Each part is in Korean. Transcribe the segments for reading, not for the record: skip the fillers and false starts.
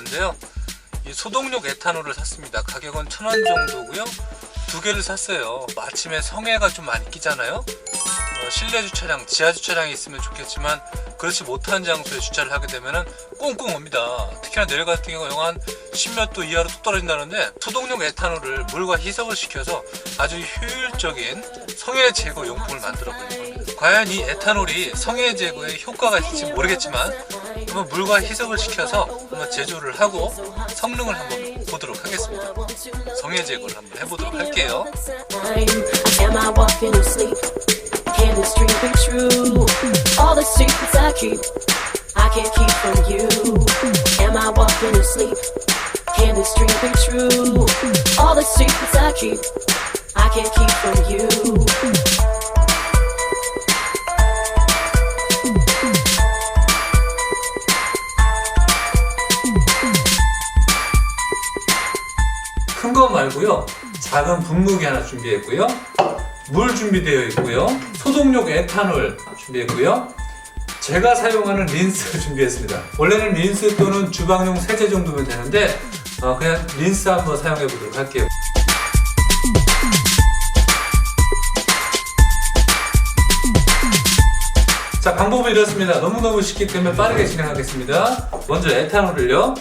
왔는데요. 이 소독용 에탄올을 샀습니다. 가격은 1,000원 정도고요. 2개를 샀어요. 아침에 성에가 좀 많이 끼잖아요. 실내 주차장, 지하 주차장이 있으면 좋겠지만 그렇지 못한 장소에 주차를 하게 되면은 꽁꽁 옵니다. 특히나 내일 같은 경우 영하 한 10몇 도 이하로 뚝 떨어진다는데, 소독용 에탄올을 물과 희석을 시켜서 아주 효율적인 성해 제거 용품을 만들어 버린 겁니다. 과연 이 에탄올이 성해 제거에 효과가 있을지 모르겠지만 한번 물과 희석을 시켜서 한번 제조를 하고 성능을 한번 보도록 하겠습니다. 성해 제거를 한번 해보도록 할게요. Can this dream be true? All the secrets I keep, I can't keep from you. Am I walking asleep? Can this dream be true? All the secrets I keep, I can't keep from you. 큰 거 말고요, 작은 분무기 하나 준비했고요, 물 준비되어 있고요, 소독용 에탄올 준비했고요, 제가 사용하는 린스 준비했습니다. 원래는 린스 또는 주방용 세제 정도면 되는데 그냥 린스 한번 사용해 보도록 할게요. 자, 방법은 이렇습니다. 너무너무 쉽기 때문에 빠르게 진행하겠습니다. 먼저 에탄올을요,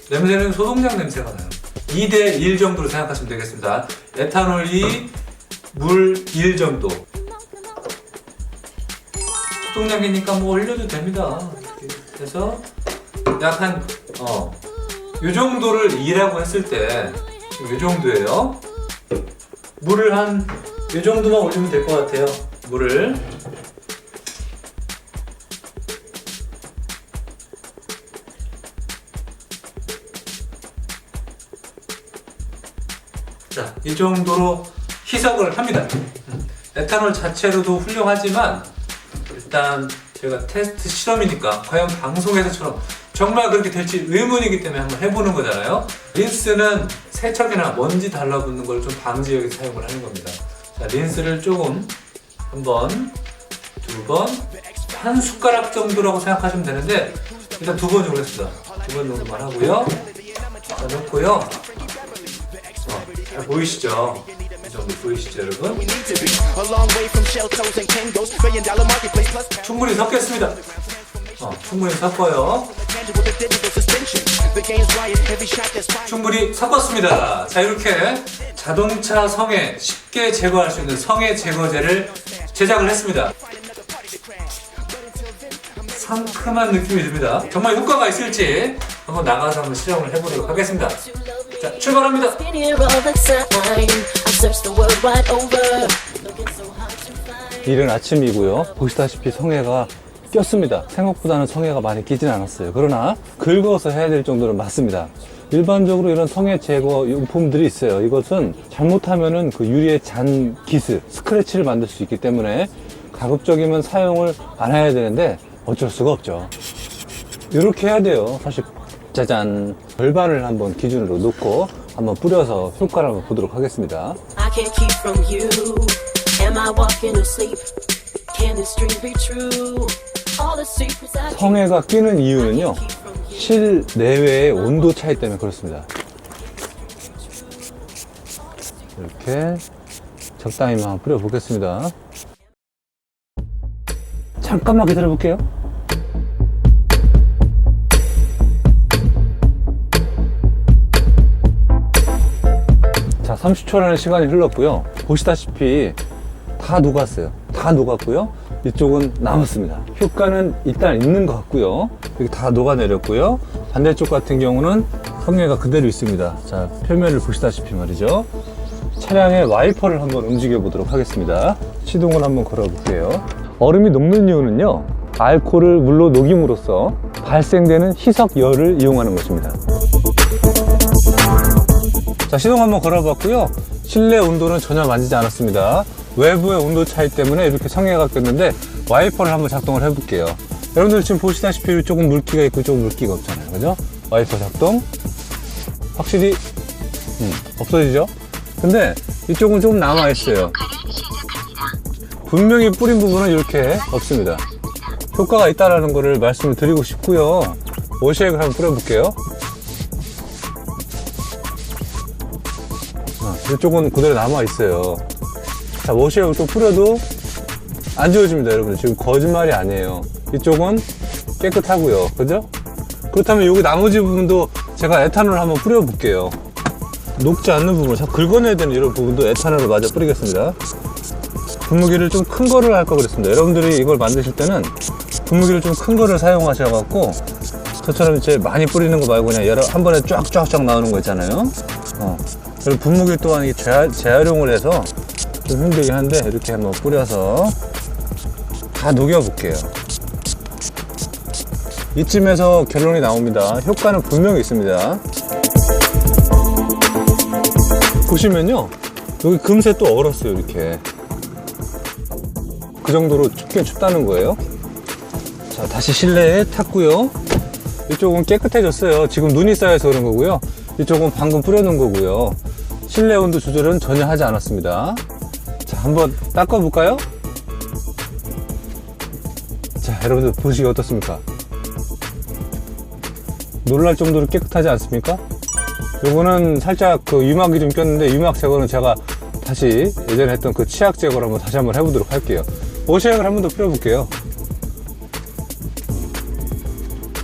냄새는 소독약 냄새가 나요. 2대1 정도로 생각하시면 되겠습니다. 에탄올 2, 물 1 정도. 소독약이니까 뭐 올려도 됩니다. 그래서 약 한 요 정도를 2라고 했을 때 요 정도예요. 물을 한 요 정도만 올리면 될 것 같아요. 물을. 자, 이 정도로 희석을 합니다. 에탄올 자체로도 훌륭하지만 일단 제가 테스트 실험이니까 과연 방송에서처럼 정말 그렇게 될지 의문이기 때문에 한번 해보는 거잖아요. 린스는 세척이나 먼지 달라붙는 걸 좀 방지하기 위해서 사용을 하는 겁니다. 자, 린스를 조금, 한 번, 두 번, 한 숟가락 정도라고 생각하시면 되는데 일단 2번 정도 했습니다. 2번 정도만 하고요. 자, 넣고요. 잘 보이시죠? 이 정도 보이시죠, 여러분? 충분히 섞겠습니다. 충분히 섞어요. 충분히 섞었습니다. 자, 이렇게 자동차 성해 쉽게 제거할 수 있는 성해 제거제를 제작을 했습니다. 상큼한 느낌이 듭니다. 정말 효과가 있을지 한번 나가서 한번 실험을 해보도록 하겠습니다. 자, 출발합니다. 이른 아침이고요. 보시다시피 성해가 꼈습니다. 생각보다는 성해가 많이 끼진 않았어요. 그러나 긁어서 해야 될 정도는 맞습니다. 일반적으로 이런 성해 제거 용품들이 있어요. 이것은 잘못하면은 그 유리에 잔 기스, 스크래치를 만들 수 있기 때문에 가급적이면 사용을 안 해야 되는데 어쩔 수가 없죠. 이렇게 해야 돼요. 사실 짜잔, 절반을 한번 기준으로 놓고 한번 뿌려서 효과를 한번 보도록 하겠습니다. I can't keep from you. Am I walking asleep? Can this dream be true? All the secrets I keep. 성해가 끼는 이유는요, 실내외의 온도 차이 때문에 그렇습니다. 이렇게 적당히만 한번 뿌려보겠습니다. 잠깐만 기다려 볼게요. 자, 30초라는 시간이 흘렀고요. 보시다시피 다 녹았어요. 다 녹았고요. 이쪽은 남았습니다. 효과는 일단 있는 것 같고요. 여기 다 녹아내렸고요. 반대쪽 같은 경우는 성해가 그대로 있습니다. 자, 표면을 보시다시피 말이죠. 차량의 와이퍼를 한번 움직여 보도록 하겠습니다. 시동을 한번 걸어 볼게요. 얼음이 녹는 이유는요, 알코올을 물로 녹임으로써 발생되는 희석열을 이용하는 것입니다. 자, 시동 한번 걸어봤고요. 실내 온도는 전혀 만지지 않았습니다. 외부의 온도 차이 때문에 이렇게 성해가 꼈는데 와이퍼를 한번 작동을 해볼게요. 여러분들 지금 보시다시피 이쪽은 물기가 있고 이쪽은 물기가 없잖아요. 그죠? 와이퍼 작동. 확실히 없어지죠? 근데 이쪽은 좀 남아있어요. 분명히 뿌린 부분은 이렇게 없습니다. 효과가 있다라는 거를 말씀을 드리고 싶고요. 워시액을 한번 뿌려볼게요. 이쪽은 그대로 남아있어요. 자, 워시액을 또 뿌려도 안 지워집니다, 여러분. 지금 거짓말이 아니에요. 이쪽은 깨끗하고요. 그죠? 그렇다면 여기 나머지 부분도 제가 에탄올 한번 뿌려볼게요. 녹지 않는 부분, 자꾸 긁어내야 되는 이런 부분도 에탄올을 마저 뿌리겠습니다. 분무기를 좀 큰 거를 할 거 그랬습니다. 여러분들이 이걸 만드실 때는 분무기를 좀 큰 거를 사용하셔갖고 저처럼 이제 많이 뿌리는 거 말고 그냥 한 번에 쫙쫙쫙 나오는 거 있잖아요. 그리고 분무기 또한 이게 재활용을 해서 좀 힘들긴 한데 이렇게 한번 뿌려서 다 녹여볼게요. 이쯤에서 결론이 나옵니다. 효과는 분명히 있습니다. 보시면요, 여기 금세 또 얼었어요. 이렇게 그 정도로 춥긴 춥다는 거예요. 자, 다시 실내에 탔고요. 이쪽은 깨끗해졌어요. 지금 눈이 쌓여서 그런 거고요. 이쪽은 방금 뿌려놓은 거고요. 실내 온도 조절은 전혀 하지 않았습니다. 자, 한번 닦아볼까요? 자, 여러분들 보시기 어떻습니까? 놀랄 정도로 깨끗하지 않습니까? 요거는 살짝 그 유막이 좀 꼈는데 유막 제거는 제가 다시 예전에 했던 그 치약 제거를 한번 다시 한번 해보도록 할게요. 워시액을 한 번 더 뿌려볼게요.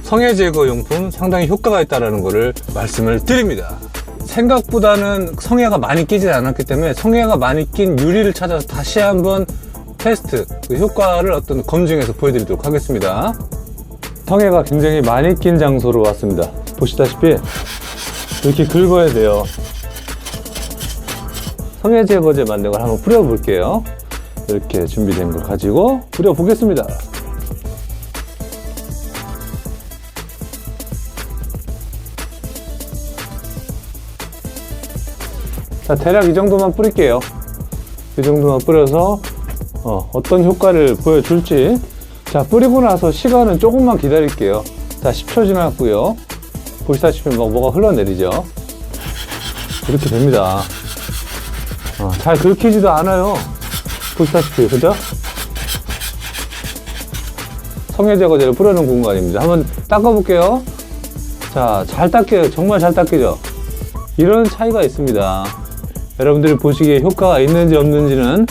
성해 제거 용품 상당히 효과가 있다는 것을 말씀을 드립니다. 생각보다는 성해가 많이 끼지 않았기 때문에 성해가 많이 낀 유리를 찾아서 다시 한번 테스트, 그 효과를 어떤 검증해서 보여드리도록 하겠습니다. 성해가 굉장히 많이 낀 장소로 왔습니다. 보시다시피 이렇게 긁어야 돼요. 성해 제거제 만든 걸 한번 뿌려볼게요. 이렇게 준비된 걸 가지고 뿌려보겠습니다. 자, 대략 이 정도만 뿌릴게요. 이 정도만 뿌려서 어떤 효과를 보여줄지. 자, 뿌리고 나서 시간은 조금만 기다릴게요. 자, 10초 지났고요. 보시다시피 뭐가 흘러내리죠. 이렇게 됩니다. 잘 긁히지도 않아요. 보시다시피, 그죠? 성해 제거제를 뿌려놓은 공간입니다. 한번 닦아볼게요. 자, 잘 닦여요. 정말 잘 닦이죠? 이런 차이가 있습니다. 여러분들이 보시기에 효과가 있는지 없는지는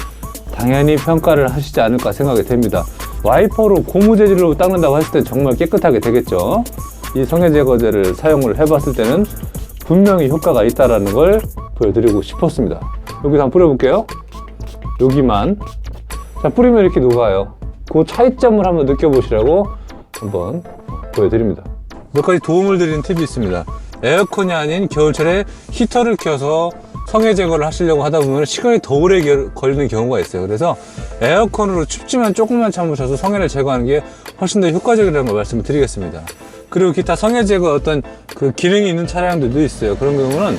당연히 평가를 하시지 않을까 생각이 됩니다. 와이퍼로 고무 재질로 닦는다고 했을 때 정말 깨끗하게 되겠죠. 이 성해 제거제를 사용을 해봤을 때는 분명히 효과가 있다는 걸 보여드리고 싶었습니다. 여기서 한번 뿌려볼게요. 여기만. 자, 뿌리면 이렇게 녹아요. 그 차이점을 한번 느껴보시라고 한번 보여드립니다. 몇 가지 도움을 드리는 팁이 있습니다. 에어컨이 아닌 겨울철에 히터를 켜서 성해 제거를 하시려고 하다 보면 시간이 더 오래 걸리는 경우가 있어요. 그래서 에어컨으로 춥지만 조금만 참으셔서 성해를 제거하는 게 훨씬 더 효과적이라는 걸 말씀을 드리겠습니다. 그리고 기타 성해 제거 어떤 그 기능이 있는 차량들도 있어요. 그런 경우는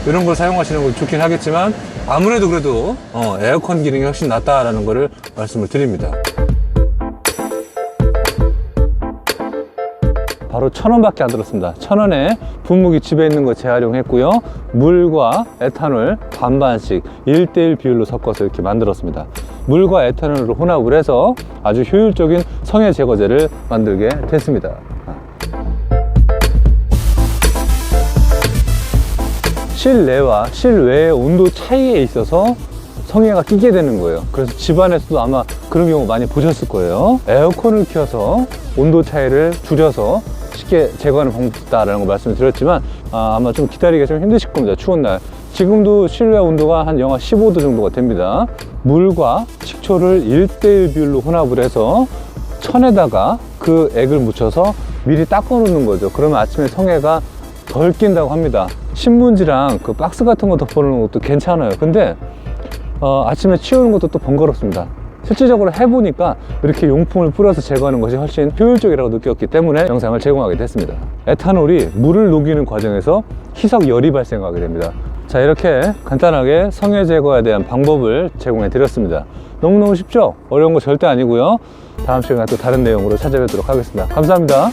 이런 걸 사용하시는 건 좋긴 하겠지만 아무래도 그래도 에어컨 기능이 훨씬 낫다라는 거를 말씀을 드립니다. 바로 1,000원밖에 안 들었습니다. 1,000원에 분무기 집에 있는 거 재활용했고요. 물과 에탄올 반반씩 1:1 비율로 섞어서 이렇게 만들었습니다. 물과 에탄올을 혼합을 해서 아주 효율적인 성해 제거제를 만들게 됐습니다. 실내와 실외의 온도 차이에 있어서 성해가 끼게 되는 거예요. 그래서 집안에서도 아마 그런 경우 많이 보셨을 거예요. 에어컨을 켜서 온도 차이를 줄여서 쉽게 제거하는 방법이다라는 거 말씀을 드렸지만 아마 좀 기다리기가 좀 힘드실 겁니다. 추운 날. 지금도 실내 온도가 한 영하 15도 정도가 됩니다. 물과 식초를 1:1 비율로 혼합을 해서 천에다가 그 액을 묻혀서 미리 닦아 놓는 거죠. 그러면 아침에 성해가 덜 낀다고 합니다. 신문지랑 그 박스 같은 거 덮어 놓는 것도 괜찮아요. 근데 아침에 치우는 것도 또 번거롭습니다. 실질적으로 해보니까 이렇게 용품을 뿌려서 제거하는 것이 훨씬 효율적이라고 느꼈기 때문에 영상을 제공하게 됐습니다. 에탄올이 물을 녹이는 과정에서 희석열이 발생하게 됩니다. 자, 이렇게 간단하게 성해 제거에 대한 방법을 제공해 드렸습니다. 너무너무 쉽죠? 어려운 거 절대 아니고요. 다음 시간에 또 다른 내용으로 찾아뵙도록 하겠습니다. 감사합니다.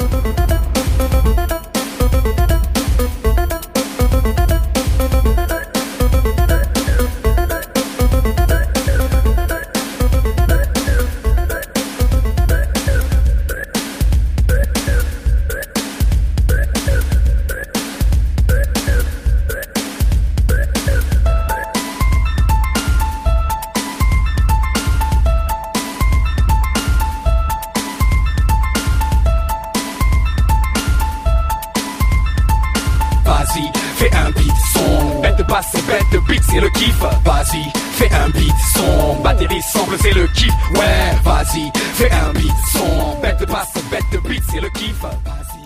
passer, bête de beat, c'est le kiff. Vas-y, fais un beat, son, batterie sombre, c'est le kiff. Ouais, vas-y, fais un beat, son, bête de passe, bête de beat, c'est le kiff. Vas-y.